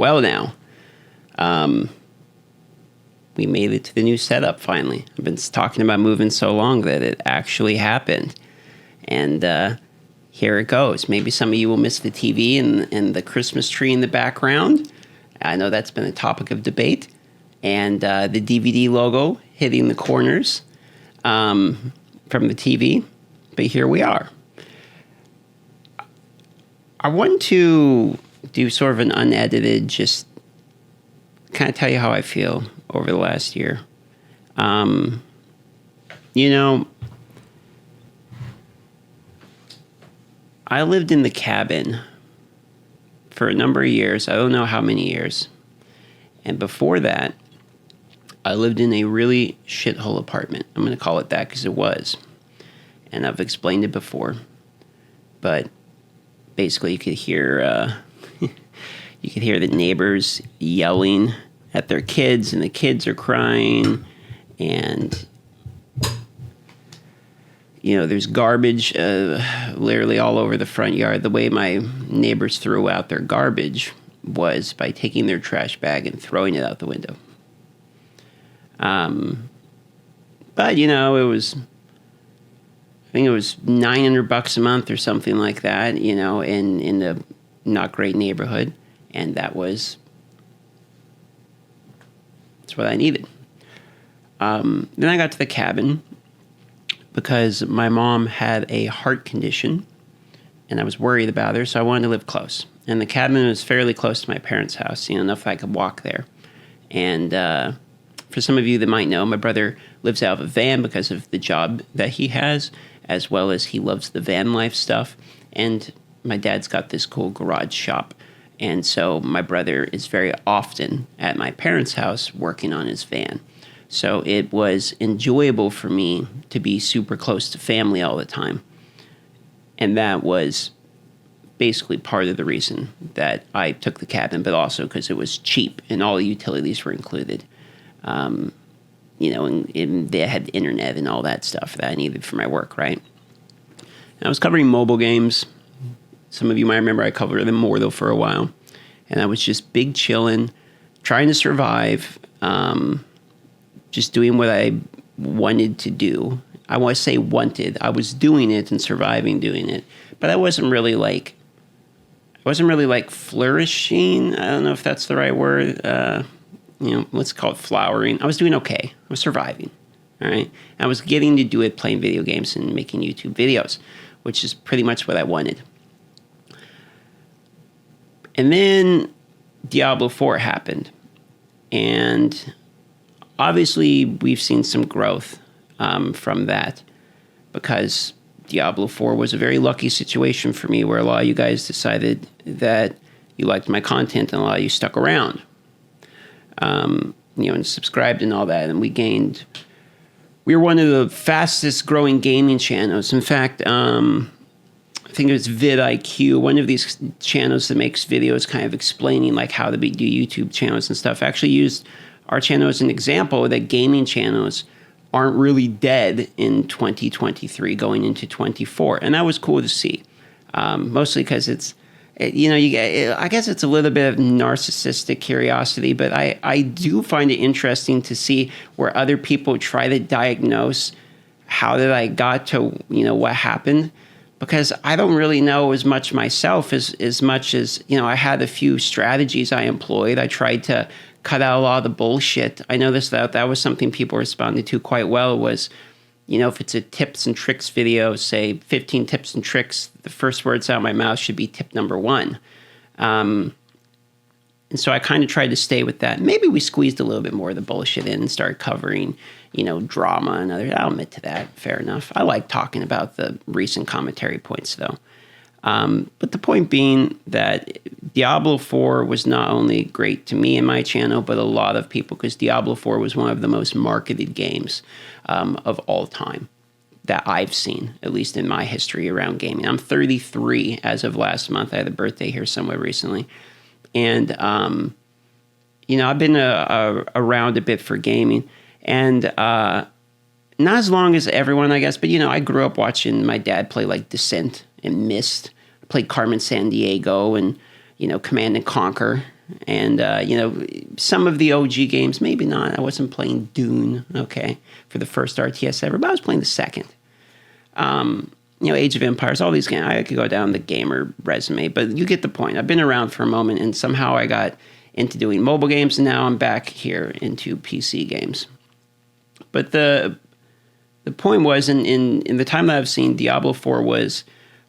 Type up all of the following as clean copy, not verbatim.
Well, now, we made it to the new setup finally. I've been talking about moving so long that it actually happened. And here it goes. Maybe some of you will miss the TV and the Christmas tree in the background. I know that's been a topic of debate. And the DVD logo hitting the corners from the TV. But here we are. I want to do sort of an unedited, just kind of tell you how I feel over the last year. I lived in the cabin for a number of years. I don't know how many years. And before that, I lived in a really shithole apartment. I'm going to call it that because it was. And I've explained it before. But basically, you could hear the neighbors yelling at their kids, and the kids are crying, and there's garbage literally all over the front yard. The way my neighbors threw out their garbage was by taking their trash bag and throwing it out the window. But I think it was $900 a month or something like that, in the not great neighborhood. And that's what I needed. Then I got to the cabin because my mom had a heart condition and I was worried about her, so I wanted to live close. And the cabin was fairly close to my parents' house, enough I could walk there. And for some of you that might know, my brother lives out of a van because of the job that he has, as well as he loves the van life stuff. And my dad's got this cool garage shop. And so my brother is very often at my parents' house working on his van. So it was enjoyable for me to be super close to family all the time. And that was basically part of the reason that I took the cabin, but also because it was cheap and all the utilities were included. And they had internet and all that stuff that I needed for my work, right? And I was covering mobile games. Some of you might remember I covered them more, though, for a while. And I was just big chilling, trying to survive, just doing what I wanted to do. I want to say wanted. I was doing it and surviving doing it. But I wasn't really like flourishing. I don't know if that's the right word. Let's call it flowering. I was doing okay. I was surviving. All right. I was getting to do it playing video games and making YouTube videos, which is pretty much what I wanted. And then Diablo 4 happened. And obviously we've seen some growth from that because Diablo 4 was a very lucky situation for me where a lot of you guys decided that you liked my content and a lot of you stuck around. And subscribed and all that. And we were one of the fastest growing gaming channels. In fact, I think it was vidIQ, one of these channels that makes videos kind of explaining like how to do YouTube channels and stuff, actually used our channel as an example that gaming channels aren't really dead in 2023 going into 24. And that was cool to see, mostly because I guess it's a little bit of narcissistic curiosity, but I do find it interesting to see where other people try to diagnose how did I got to, what happened, because I don't really know as much myself as much as, I had a few strategies I employed. I tried to cut out a lot of the bullshit. I noticed that was something people responded to quite well was, if it's a tips and tricks video, say 15 tips and tricks, the first words out of my mouth should be tip number 1. And so I kind of tried to stay with that. Maybe we squeezed a little bit more of the bullshit in and started covering, drama and others. I'll admit to that. Fair enough. I like talking about the recent commentary points, though. But the point being that Diablo 4 was not only great to me and my channel, but a lot of people, because Diablo 4 was one of the most marketed games of all time that I've seen, at least in my history around gaming. I'm 33 as of last month. I had a birthday here somewhere recently. And, I've been around a bit for gaming. And not as long as everyone, I guess, but, I grew up watching my dad play like Descent and Myst. I played Carmen Sandiego and, Command and Conquer. And, some of the OG games, maybe not. I wasn't playing Dune, okay, for the first RTS ever, but I was playing the second. Age of Empires, all these games. I could go down the gamer resume, but you get the point. I've been around for a moment, and somehow I got into doing mobile games, and now I'm back here into PC games. But the point was, in the time that I've seen, Diablo 4 was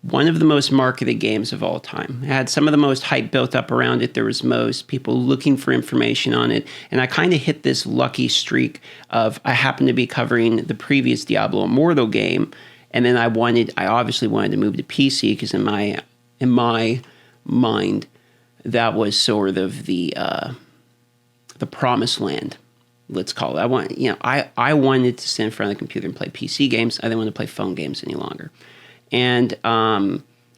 one of the most marketed games of all time. It had some of the most hype built up around it. There was most people looking for information on it. And I kind of hit this lucky streak of I happened to be covering the previous Diablo Immortal game. And then I obviously wanted to move to PC because in my mind, that was sort of the promised land, let's call it. I wanted to sit in front of the computer and play PC games. I didn't want to play phone games any longer. And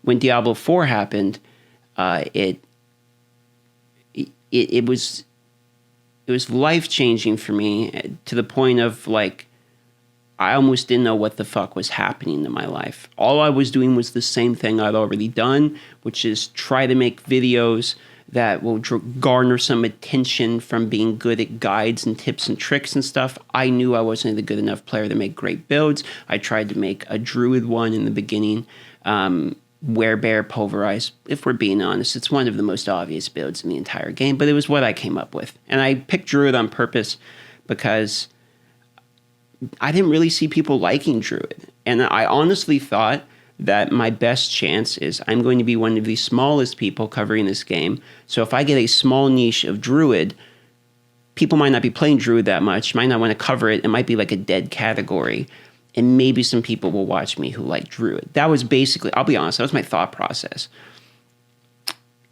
when Diablo 4 happened, it was life-changing for me to the point of, like, I almost didn't know what the fuck was happening in my life. All I was doing was the same thing I'd already done, which is try to make videos that will garner some attention from being good at guides and tips and tricks and stuff. I knew I wasn't a good enough player to make great builds. I tried to make a druid one in the beginning. Werebear Pulverize, if we're being honest, it's one of the most obvious builds in the entire game, but it was what I came up with. And I picked druid on purpose because I didn't really see people liking druid. And I honestly thought that my best chance is I'm going to be one of the smallest people covering this game. So if I get a small niche of druid, people might not be playing druid that much, might not want to cover it. It might be like a dead category. And maybe some people will watch me who like druid. That was basically, I'll be honest, that was my thought process.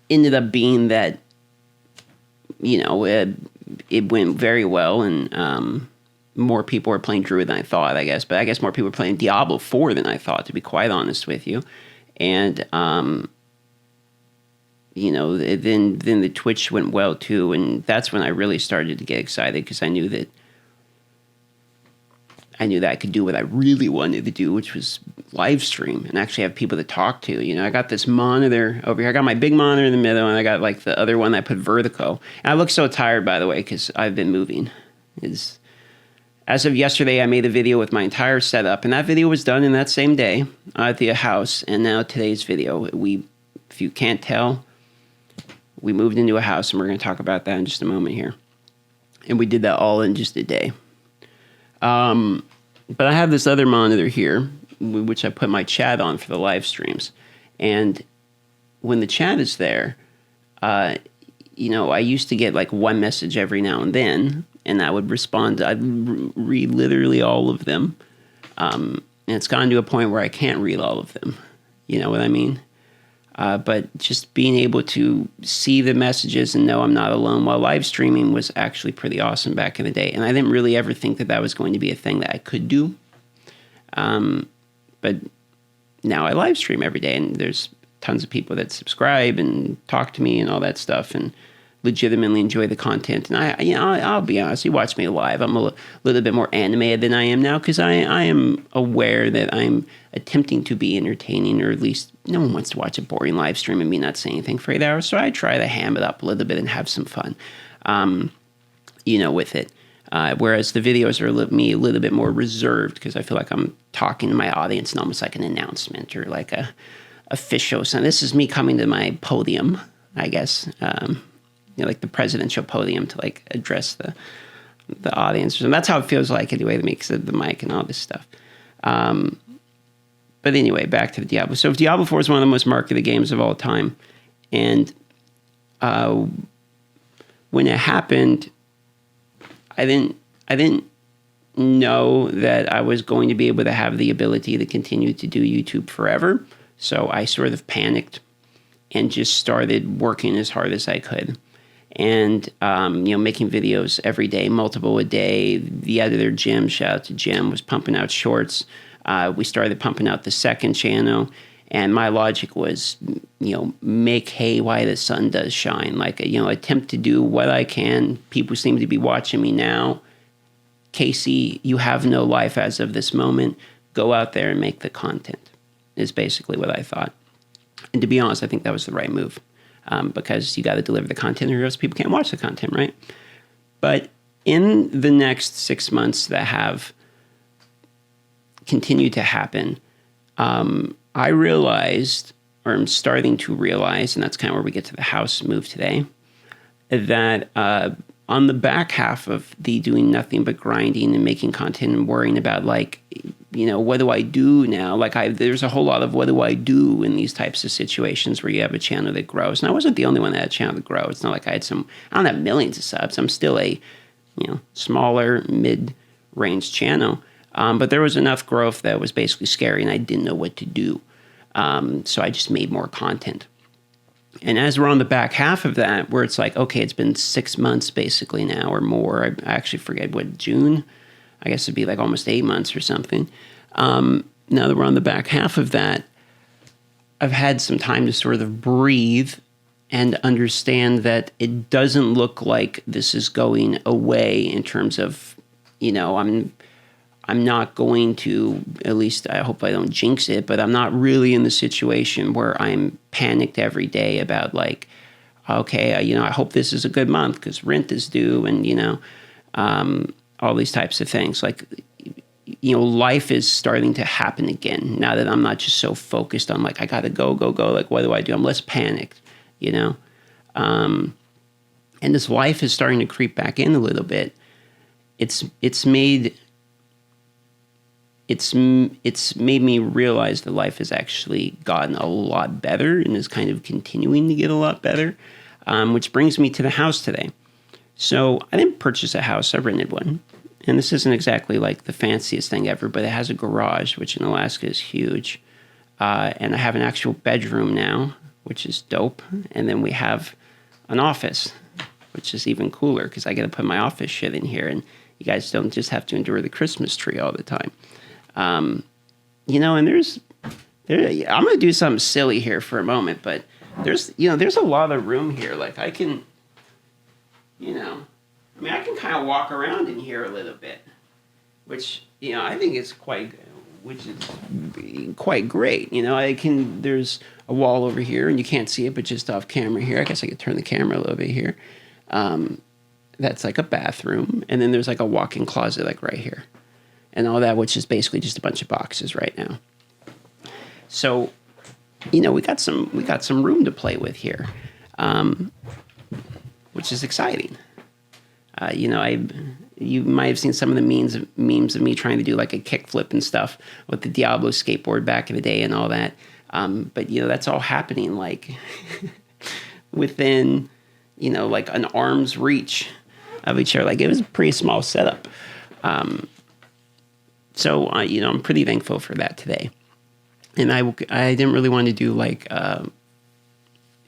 Ended up being that, it went very well, and more people were playing druid than I thought, I guess. But I guess more people were playing Diablo 4 than I thought, to be quite honest with you. And, then the Twitch went well too. And that's when I really started to get excited, because I knew that I could do what I really wanted to do, which was live stream and actually have people to talk to. I got this monitor over here. I got my big monitor in the middle, and I got like the other one that I put vertical. And I look so tired, by the way, because I've been moving. As of yesterday, I made a video with my entire setup, and that video was done in that same day at the house. And now today's video, if you can't tell, we moved into a house, and we're going to talk about that in just a moment here. And we did that all in just a day. But I have this other monitor here, which I put my chat on for the live streams. And when the chat is there, I used to get like one message every now and then, and I would respond. I'd read literally all of them. And it's gotten to a point where I can't read all of them. You know what I mean? But just being able to see the messages and know I'm not alone while live streaming was actually pretty awesome back in the day. And I didn't really ever think that was going to be a thing that I could do. But now I live stream every day, and there's tons of people that subscribe and talk to me and all that stuff, and legitimately enjoy the content. And I'll be honest, you watch me live, I'm a little bit more animated than I am now, because I am aware that I'm attempting to be entertaining, or at least no one wants to watch a boring live stream and me not say anything for 8 hours. So I try to ham it up a little bit and have some fun, with it. Whereas the videos are a little bit more reserved, because I feel like I'm talking to my audience in almost like an announcement or like a official. So this is me coming to my podium, I guess. Like the presidential podium to like address the audience. And that's how it feels like anyway to me, because of the mic and all this stuff. But anyway, back to the Diablo. So Diablo 4 is one of the most marketed games of all time. And when it happened, I didn't know that I was going to be able to have the ability to continue to do YouTube forever. So I sort of panicked and just started working as hard as I could. And, making videos every day, multiple a day. The editor, Jim, shout out to Jim, was pumping out shorts. We started pumping out the second channel. And my logic was, make hay while the sun does shine. Like, attempt to do what I can. People seem to be watching me now. Casey, you have no life as of this moment. Go out there and make the content, is basically what I thought. And to be honest, I think that was the right move. because you got to deliver the content or else people can't watch the content, right? But in the next 6 months that have continued to happen, I realized, or I'm starting to realize, and that's kind of where we get to the house move today, that on the back half of the doing nothing but grinding and making content and worrying about, like, what do I do now? Like, there's a whole lot of what do I do in these types of situations where you have a channel that grows. And I wasn't the only one that had a channel that grows. It's not like I don't have millions of subs. I'm still a, smaller, mid-range channel. But there was enough growth that was basically scary and I didn't know what to do. So I just made more content. And as we're on the back half of that, where it's like, okay, it's been 6 months basically now or more. I actually forget what, June? I guess it'd be like almost 8 months or something. Now that we're on the back half of that, I've had some time to sort of breathe and understand that it doesn't look like this is going away in terms of, I'm not going to, at least I hope I don't jinx it, but I'm not really in the situation where I'm panicked every day about like, okay, I hope this is a good month because rent is due and, all these types of things. Like, life is starting to happen again now that I'm not just so focused on like, I got to go. Like, what do I do? I'm less panicked, and this life is starting to creep back in a little bit. It's made me realize that life has actually gotten a lot better and is kind of continuing to get a lot better, which brings me to the house today. So I didn't purchase a house, I rented one. And this isn't exactly like the fanciest thing ever, but it has a garage, which in Alaska is huge. And I have an actual bedroom now, which is dope. And then we have an office, which is even cooler because I get to put my office shit in here and you guys don't just have to endure the Christmas tree all the time. And I'm going to do something silly here for a moment, but there's a lot of room here. Like I can, I can kind of walk around in here a little bit, which, I think is quite great. There's a wall over here and you can't see it, but just off camera here, I guess I could turn the camera a little bit here. That's like a bathroom. And then there's like a walk-in closet, like right here. And all that, which is basically just a bunch of boxes right now. So, we got some room to play with here, which is exciting. You might have seen some of the memes of me trying to do like a kickflip and stuff with the Diablo skateboard back in the day and all that. But that's all happening like within, like an arm's reach of each other. Like it was a pretty small setup. So, I'm pretty thankful for that today. And I didn't really want to do like,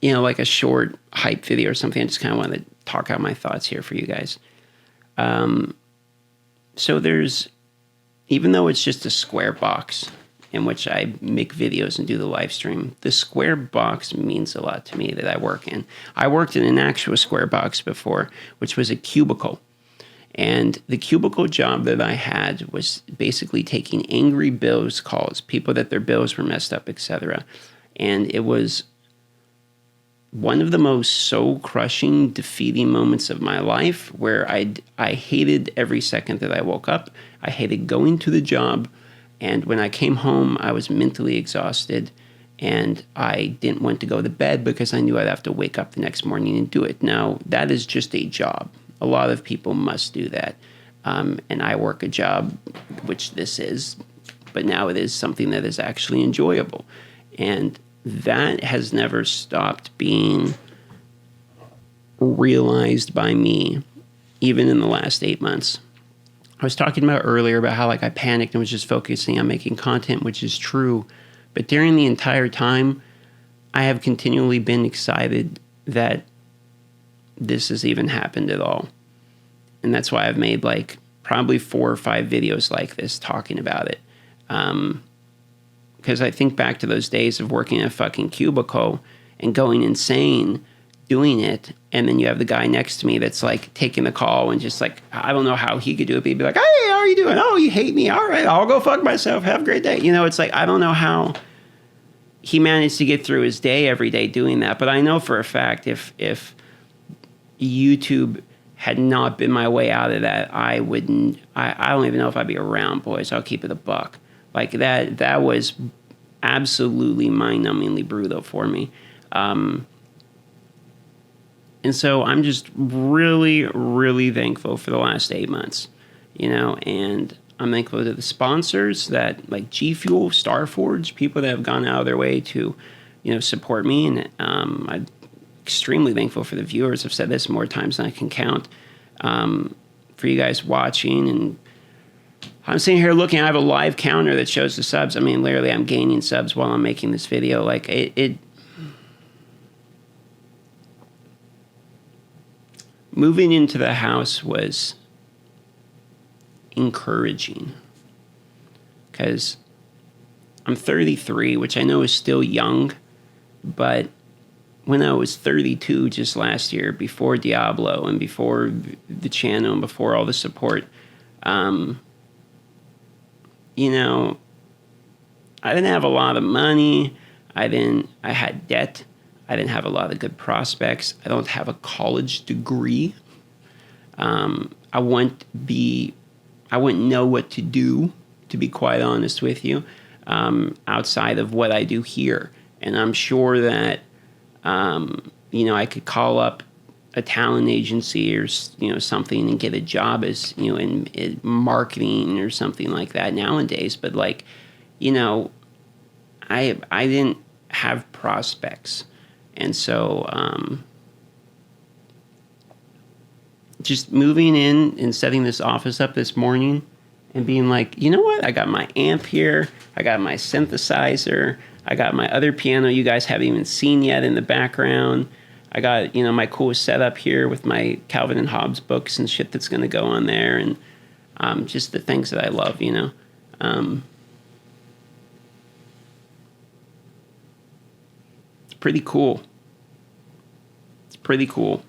like a short hype video or something. I just kind of wanted to talk out my thoughts here for you guys. So even though it's just a square box in which I make videos and do the live stream, the square box means a lot to me that I work in. I worked in an actual square box before, which was a cubicle. And the cubicle job that I had was basically taking angry bills calls, people that their bills were messed up, etc. And it was one of the most soul-crushing, defeating moments of my life where I hated every second that I woke up. I hated going to the job. And when I came home, I was mentally exhausted. And I didn't want to go to bed because I knew I'd have to wake up the next morning and do it. Now, that is just a job. A lot of people must do that. And I work a job, which this is, but now it is something that is actually enjoyable. And that has never stopped being realized by me, even in the last 8 months. I was talking about earlier about how like I panicked and was just focusing on making content, which is true. But during the entire time, I have continually been excited that this has even happened at all. And that's why I've made like probably 4 or 5 videos like this talking about it. Because I think back to those days of working in a fucking cubicle and going insane doing it. And then you have the guy next to me that's like taking the call and just like, I don't know how he could do it. But he'd be like, hey, how are you doing? Oh, you hate me? All right, I'll go fuck myself. Have a great day. It's like, I don't know how he managed to get through his day every day doing that. But I know for a fact if YouTube had not been my way out of that, I wouldn't. I don't even know if I'd be around, boys. I'll keep it a buck. Like that was absolutely mind-numbingly brutal for me. And so I'm just really, really thankful for the last 8 months, and I'm thankful to the sponsors that like G Fuel, Starforge, people that have gone out of their way to, support me. And I'm extremely thankful for the viewers. I've said this more times than I can count, for you guys watching. And I'm sitting here looking, I have a live counter that shows the subs. I mean, literally I'm gaining subs while I'm making this video. Like it moving into the house was encouraging because I'm 33, which I know is still young, but when I was 32 just last year, before Diablo and before the channel and before all the support, I didn't have a lot of money. I had debt. I didn't have a lot of good prospects. I don't have a college degree. I wouldn't know what to do, to be quite honest with you, outside of what I do here. And I'm sure that, I could call up a talent agency or, something and get a job as, in marketing or something like that nowadays. But like, I didn't have prospects. And so, just moving in and setting this office up this morning and being like, you know what? I got my amp here. I got my synthesizer. I got my other piano you guys haven't even seen yet in the background. I got, my cool setup here with my Calvin and Hobbes books and shit that's going to go on there. And just the things that I love, It's pretty cool. It's pretty cool.